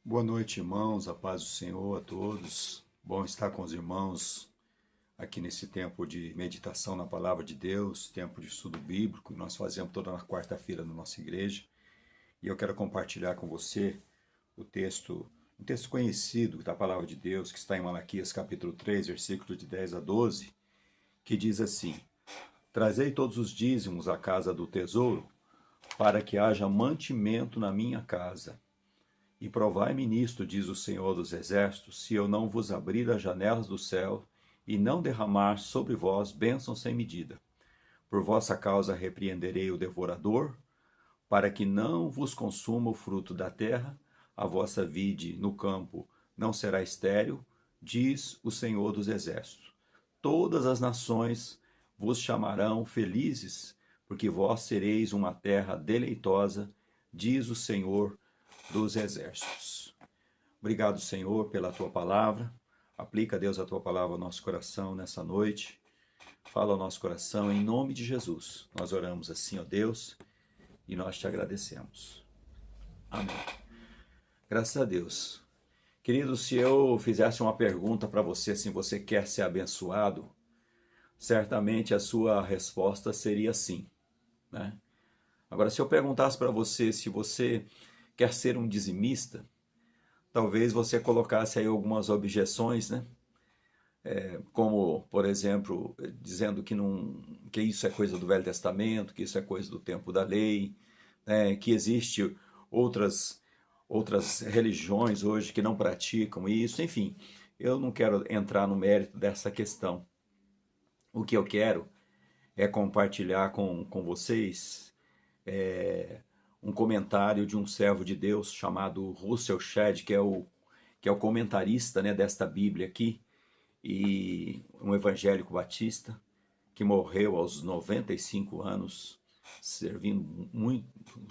Boa noite, irmãos. A paz do Senhor a todos. Bom estar com os irmãos aqui nesse tempo de meditação na palavra de Deus, tempo de estudo bíblico que nós fazemos toda na quarta-feira na nossa igreja. E eu quero compartilhar com você o texto, um texto conhecido da palavra de Deus, que está em Malaquias capítulo 3, versículo de 10 a 12, que diz assim: Trazei todos os dízimos à casa do tesouro, para que haja mantimento na minha casa. E provai-me nisto, diz o Senhor dos Exércitos, se eu não vos abrir as janelas do céu e não derramar sobre vós bênçãos sem medida. Por vossa causa repreenderei o devorador, para que não vos consuma o fruto da terra, a vossa vide no campo não será estéril, diz o Senhor dos Exércitos. Todas as nações vos chamarão felizes, porque vós sereis uma terra deleitosa, diz o Senhor dos Exércitos. Obrigado, Senhor, pela tua palavra. Aplica, Deus, a tua palavra ao nosso coração nessa noite. Fala ao nosso coração em nome de Jesus. Nós oramos assim, ó Deus, e nós te agradecemos. Amém. Graças a Deus. Querido, se eu fizesse uma pergunta para você, se você quer ser abençoado, certamente a sua resposta seria sim, né? Agora, se eu perguntasse para você se você quer ser um dizimista, talvez você colocasse aí algumas objeções, né? Como, por exemplo, dizendo que isso é coisa do Velho Testamento, que isso é coisa do tempo da lei, né? Que existe outras religiões hoje que não praticam isso, enfim. Eu não quero entrar no mérito dessa questão. O que eu quero é compartilhar com vocês um comentário de um servo de Deus chamado Russell Shedd, que é o comentarista, né, desta Bíblia aqui, e um evangélico batista que morreu aos 95 anos, servindo muito,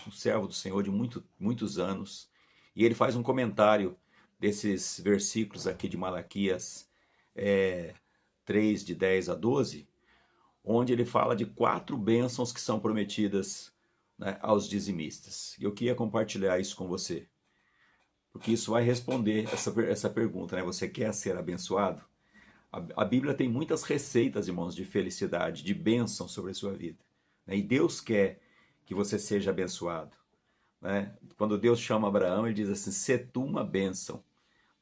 um servo do Senhor de muitos anos. E ele faz um comentário desses versículos aqui de Malaquias 3, de 10 a 12, onde ele fala de 4 bênçãos que são prometidas, né, aos dizimistas. E eu queria compartilhar isso com você, porque isso vai responder essa pergunta, né? Você quer ser abençoado? A Bíblia tem muitas receitas, irmãos, de felicidade, de bênção sobre a sua vida, né? E Deus quer que você seja abençoado, né? Quando Deus chama Abraão, ele diz assim: "Se tu uma bênção",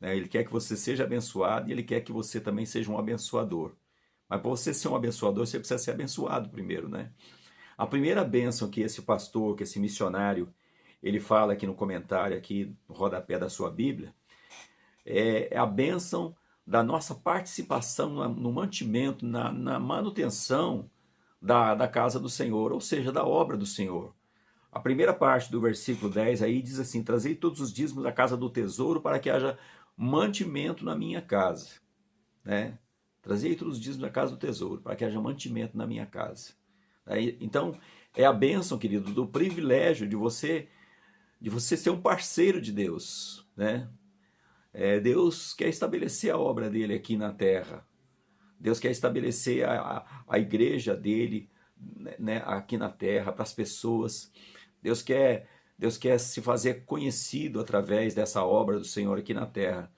né? Ele quer que você seja abençoado e ele quer que você também seja um abençoador. Mas para você ser um abençoador, você precisa ser abençoado primeiro, né? A primeira bênção que esse pastor, que esse missionário, ele fala aqui no comentário, aqui no rodapé da sua Bíblia, é a bênção da nossa participação no mantimento, na manutenção da casa do Senhor, ou seja, da obra do Senhor. A primeira parte do versículo 10 aí diz assim: "Trazei todos os dízimos da casa do tesouro para que haja mantimento na minha casa", né? Trazei todos os dízimos da casa do tesouro para que haja mantimento na minha casa. Então, é a bênção, querido, do privilégio de você ser um parceiro de Deus, né? Deus quer estabelecer a obra dele aqui na terra. Deus quer estabelecer a igreja dele, né, aqui na terra, para as pessoas. Deus quer, Deus quer se fazer conhecido através dessa obra do Senhor aqui na terra.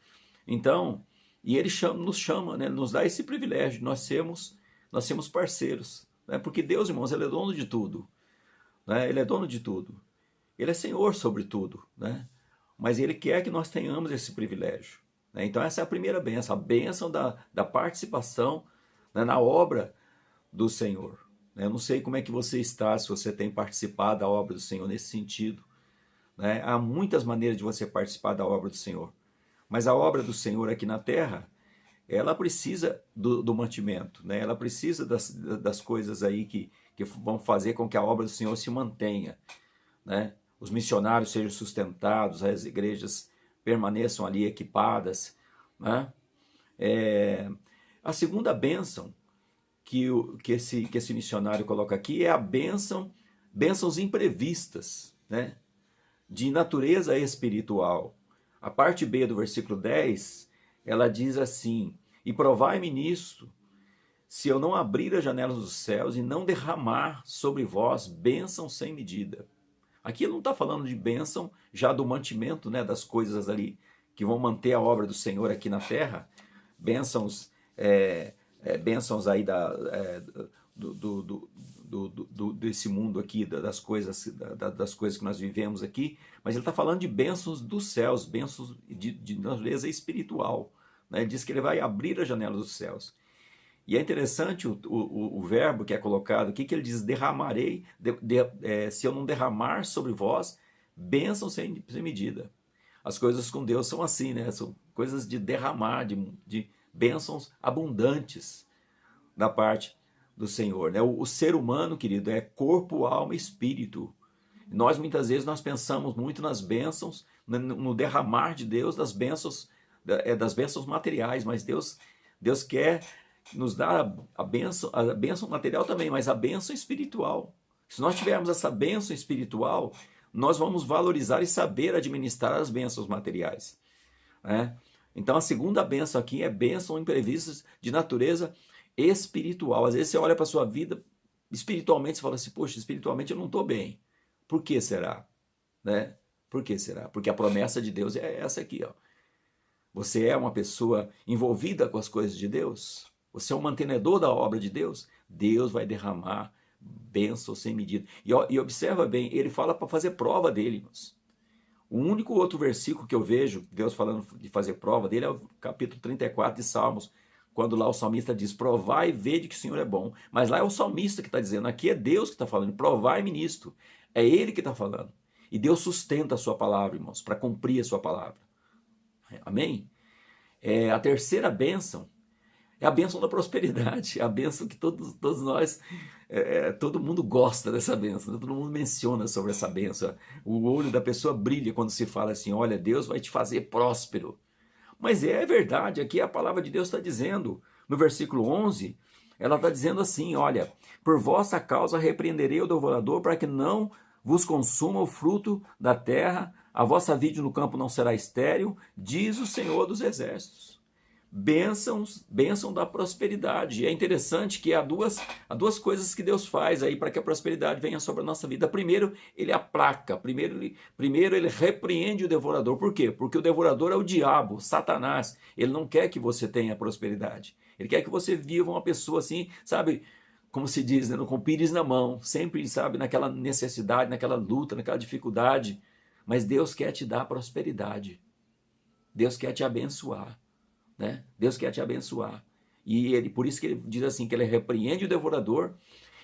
Então, e ele nos chama, né, nos dá esse privilégio de nós sermos parceiros, né? Porque Deus, irmãos, ele é dono de tudo, né? Ele é dono de tudo. Ele é Senhor sobre tudo, né? Mas ele quer que nós tenhamos esse privilégio, né? Então essa é a primeira bênção, a bênção da participação, né, na obra do Senhor, né? Eu não sei como é que você está, se você tem participado da obra do Senhor nesse sentido, né? Há muitas maneiras de você participar da obra do Senhor, mas a obra do Senhor aqui na terra, ela precisa do mantimento, né? Ela precisa das coisas aí que vão fazer com que a obra do Senhor se mantenha, né? Os missionários sejam sustentados, as igrejas permaneçam ali equipadas, né? A segunda bênção que esse missionário coloca aqui é a bênçãos imprevistas, né? De natureza espiritual. A parte B do versículo 10, ela diz assim: "E provai-me nisto, se eu não abrir as janelas dos céus e não derramar sobre vós bênção sem medida." Aqui ele não está falando de bênção já do mantimento, né, das coisas ali que vão manter a obra do Senhor aqui na terra, bênçãos, bênçãos aí desse mundo aqui, das coisas que nós vivemos aqui, mas ele está falando de bênçãos dos céus, bênçãos de natureza espiritual. Né? Ele diz que ele vai abrir a janela dos céus. E é interessante o verbo que é colocado aqui, que ele diz, derramarei, se eu não derramar sobre vós, bênção sem medida. As coisas com Deus são assim, né? São coisas de derramar, de bênçãos abundantes da parte do Senhor. Né? O ser humano, querido, é corpo, alma e espírito. Nós, muitas vezes, nós pensamos muito nas bênçãos, no derramar de Deus, das bênçãos materiais, mas Deus quer nos dar a bênção material também, mas a bênção espiritual. Se nós tivermos essa bênção espiritual, nós vamos valorizar e saber administrar as bênçãos materiais. Né? Então a segunda bênção aqui é bênção imprevistas de natureza espiritual. Às vezes você olha para a sua vida espiritualmente e fala assim, poxa, espiritualmente eu não estou bem. Por que será? Né? Por que será? Porque a promessa de Deus é essa aqui. Ó. Você é uma pessoa envolvida com as coisas de Deus? Você é um mantenedor da obra de Deus? Deus vai derramar bênção sem medida. E observa bem, ele fala para fazer prova dele, irmãos. O único outro versículo que eu vejo Deus falando de fazer prova dele é o capítulo 34 de Salmos, quando lá o salmista diz, provai e vede que o Senhor é bom. Mas lá é o salmista que está dizendo, aqui é Deus que está falando, provai-me nisto. É ele que está falando. E Deus sustenta a sua palavra, irmãos, para cumprir a sua palavra. Amém? A terceira bênção é a bênção da prosperidade, a bênção que todos nós, todo mundo gosta dessa bênção, todo mundo menciona sobre essa bênção. O olho da pessoa brilha quando se fala assim, olha, Deus vai te fazer próspero. Mas é verdade, aqui a palavra de Deus está dizendo, no versículo 11, ela está dizendo assim, olha, por vossa causa repreenderei o devorador para que não vos consuma o fruto da terra, a vossa vide no campo não será estéril, diz o Senhor dos Exércitos. Bênção da prosperidade. E é interessante que há duas coisas que Deus faz aí para que a prosperidade venha sobre a nossa vida. Primeiro, ele aplaca. Primeiro, ele repreende o devorador. Por quê? Porque o devorador é o diabo, Satanás. Ele não quer que você tenha prosperidade. Ele quer que você viva uma pessoa assim, sabe, como se diz, né, com o pires na mão. Sempre, sabe, naquela necessidade, naquela luta, naquela dificuldade. Mas Deus quer te dar prosperidade. Deus quer te abençoar. Né? Deus quer te abençoar. E por isso que ele diz assim, que ele repreende o devorador,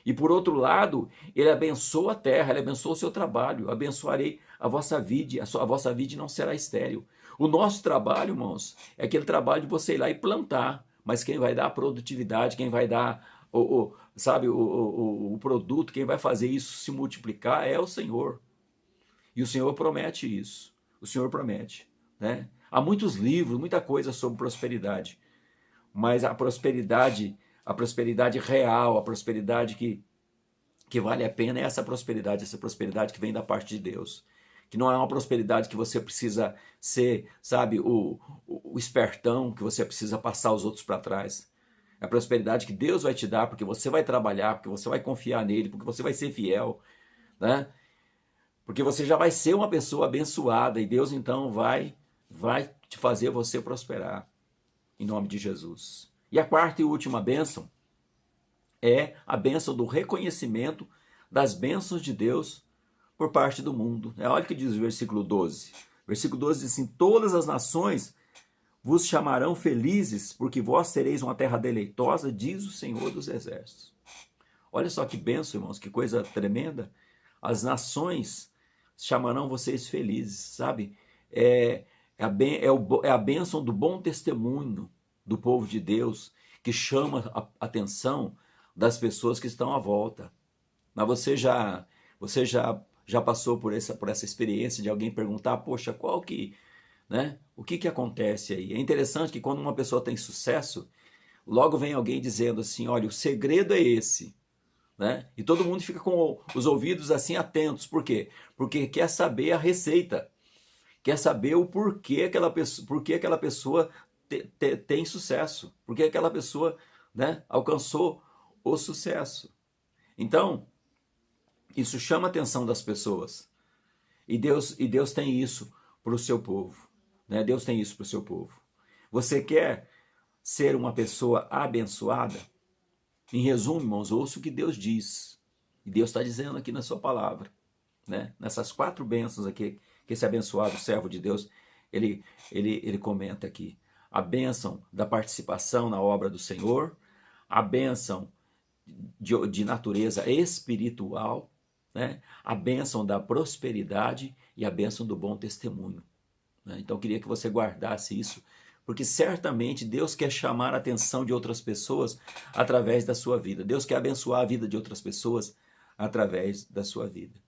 e por outro lado, ele abençoa a terra, ele abençoa o seu trabalho, abençoarei a vossa vide, a vossa vide não será estéril. O nosso trabalho, irmãos, é aquele trabalho de você ir lá e plantar, mas quem vai dar a produtividade, quem vai dar o produto, quem vai fazer isso se multiplicar é o Senhor. E o Senhor promete isso. O Senhor promete, né? Há muitos livros, muita coisa sobre prosperidade, mas a prosperidade real, a prosperidade que vale a pena é essa prosperidade que vem da parte de Deus. Que não é uma prosperidade que você precisa ser, sabe, o espertão, que você precisa passar os outros para trás. É a prosperidade que Deus vai te dar, porque você vai trabalhar, porque você vai confiar nele, porque você vai ser fiel, né? Porque você já vai ser uma pessoa abençoada e Deus então vai te fazer você prosperar, em nome de Jesus. E a quarta e última bênção é a bênção do reconhecimento das bênçãos de Deus por parte do mundo. Olha o que diz o versículo 12. O versículo 12 diz assim, todas as nações vos chamarão felizes, porque vós sereis uma terra deleitosa, diz o Senhor dos Exércitos. Olha só que bênção, irmãos, que coisa tremenda. As nações chamarão vocês felizes, sabe? É a bênção do bom testemunho do povo de Deus, que chama a atenção das pessoas que estão à volta. Mas você já passou por essa experiência de alguém perguntar, poxa, né? O que acontece aí? É interessante que quando uma pessoa tem sucesso, logo vem alguém dizendo assim, olha, o segredo é esse. Né? E todo mundo fica com os ouvidos assim atentos. Por quê? Porque quer saber a receita. Quer saber o porquê aquela pessoa tem sucesso. Porque aquela pessoa, né, alcançou o sucesso. Então, isso chama a atenção das pessoas. E Deus tem isso para o seu povo, né? Deus tem isso para o seu povo. Você quer ser uma pessoa abençoada? Em resumo, irmãos, ouça o que Deus diz. E Deus está dizendo aqui na sua palavra, né? Nessas 4 bênçãos aqui, que esse abençoado servo de Deus, ele comenta aqui. A bênção da participação na obra do Senhor, a bênção de natureza espiritual, né? A bênção da prosperidade e a bênção do bom testemunho, né? Então eu queria que você guardasse isso, porque certamente Deus quer chamar a atenção de outras pessoas através da sua vida. Deus quer abençoar a vida de outras pessoas através da sua vida.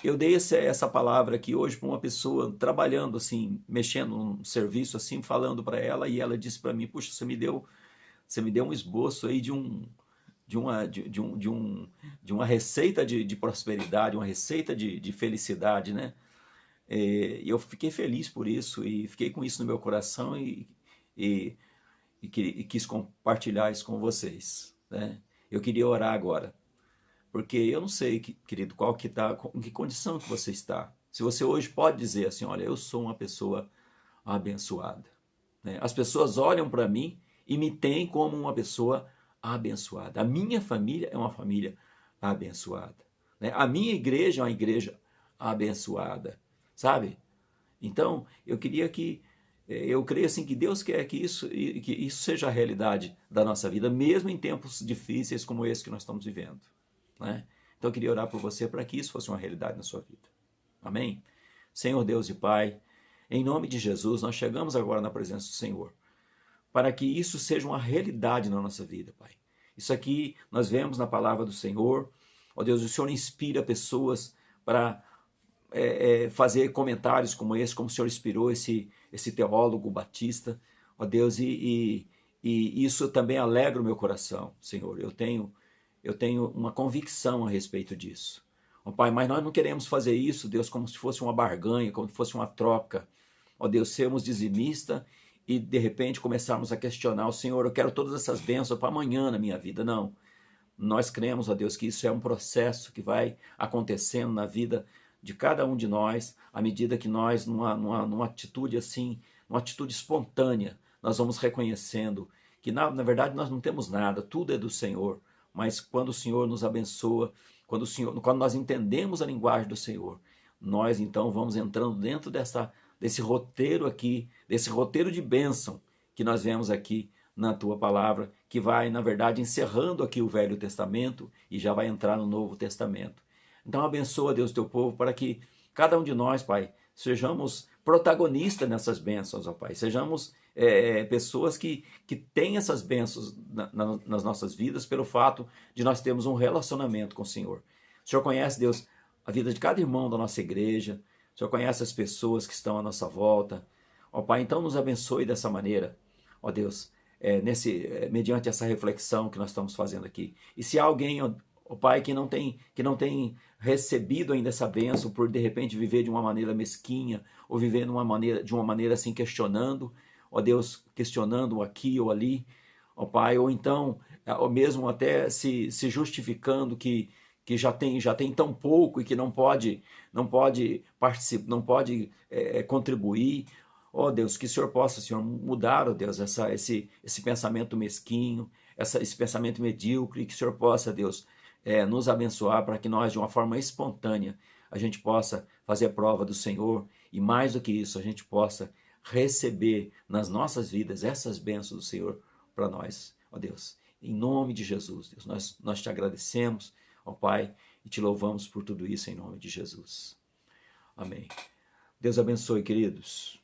Eu dei essa palavra aqui hoje para uma pessoa trabalhando assim, mexendo num serviço assim, falando para ela, e ela disse para mim: puxa, você me deu um esboço aí de uma receita de prosperidade, uma receita de felicidade, né? E eu fiquei feliz por isso e fiquei com isso no meu coração e, e quis compartilhar isso com vocês, né? Eu queria orar agora, porque eu não sei, querido, em que condição que você está. Se você hoje pode dizer assim: olha, eu sou uma pessoa abençoada, né? As pessoas olham para mim e me têm como uma pessoa abençoada. A minha família é uma família abençoada, né? A minha igreja é uma igreja abençoada, sabe? Então, eu creio assim que Deus quer que isso seja a realidade da nossa vida, mesmo em tempos difíceis como esse que nós estamos vivendo, né? Então eu queria orar por você para que isso fosse uma realidade na sua vida. Amém? Senhor Deus e Pai, em nome de Jesus, nós chegamos agora na presença do Senhor, para que isso seja uma realidade na nossa vida, Pai. Isso aqui nós vemos na palavra do Senhor. Ó Deus, o Senhor inspira pessoas para fazer comentários como esse, como o Senhor inspirou esse teólogo batista. Ó Deus, e isso também alegra o meu coração, Senhor. Eu tenho uma convicção a respeito disso. Ó Pai, mas nós não queremos fazer isso, Deus, como se fosse uma barganha, como se fosse uma troca. Ó Deus, sermos dizimistas e de repente começarmos a questionar: o Senhor, eu quero todas essas bênçãos para amanhã na minha vida. Não. Nós cremos, ó Deus, que isso é um processo que vai acontecendo na vida de cada um de nós, à medida que nós, numa atitude assim, numa atitude espontânea, nós vamos reconhecendo que na verdade nós não temos nada, tudo é do Senhor. Mas quando o Senhor nos abençoa, quando nós entendemos a linguagem do Senhor, nós então vamos entrando dentro desse roteiro aqui, desse roteiro de bênção que nós vemos aqui na tua palavra, que vai, na verdade, encerrando aqui o Velho Testamento e já vai entrar no Novo Testamento. Então abençoa, Deus, teu povo, para que cada um de nós, Pai, sejamos protagonistas nessas bênçãos, ó Pai. Sejamos pessoas que têm essas bênçãos nas nossas vidas pelo fato de nós termos um relacionamento com o Senhor. O Senhor conhece, Deus, a vida de cada irmão da nossa igreja. O Senhor conhece as pessoas que estão à nossa volta. Ó Pai, então nos abençoe dessa maneira, ó Deus, mediante essa reflexão que nós estamos fazendo aqui. E se há alguém, ó Pai, que não tem recebido ainda essa bênção por de repente viver de uma maneira mesquinha, ou viver de uma maneira assim questionando, ó Deus, questionando aqui ou ali, ó Pai, ou então, ou mesmo até se justificando que já tem tão pouco e que não pode participar, não pode contribuir. Ó Deus, que o Senhor possa, Senhor, mudar, ó Deus, esse pensamento mesquinho, esse pensamento medíocre, que o Senhor possa, Deus, nos abençoar para que nós, de uma forma espontânea, a gente possa fazer prova do Senhor e, mais do que isso, a gente possa receber nas nossas vidas essas bênçãos do Senhor para nós, ó Deus. Em nome de Jesus, Deus, nós te agradecemos, ó Pai, e te louvamos por tudo isso em nome de Jesus. Amém. Deus abençoe, queridos.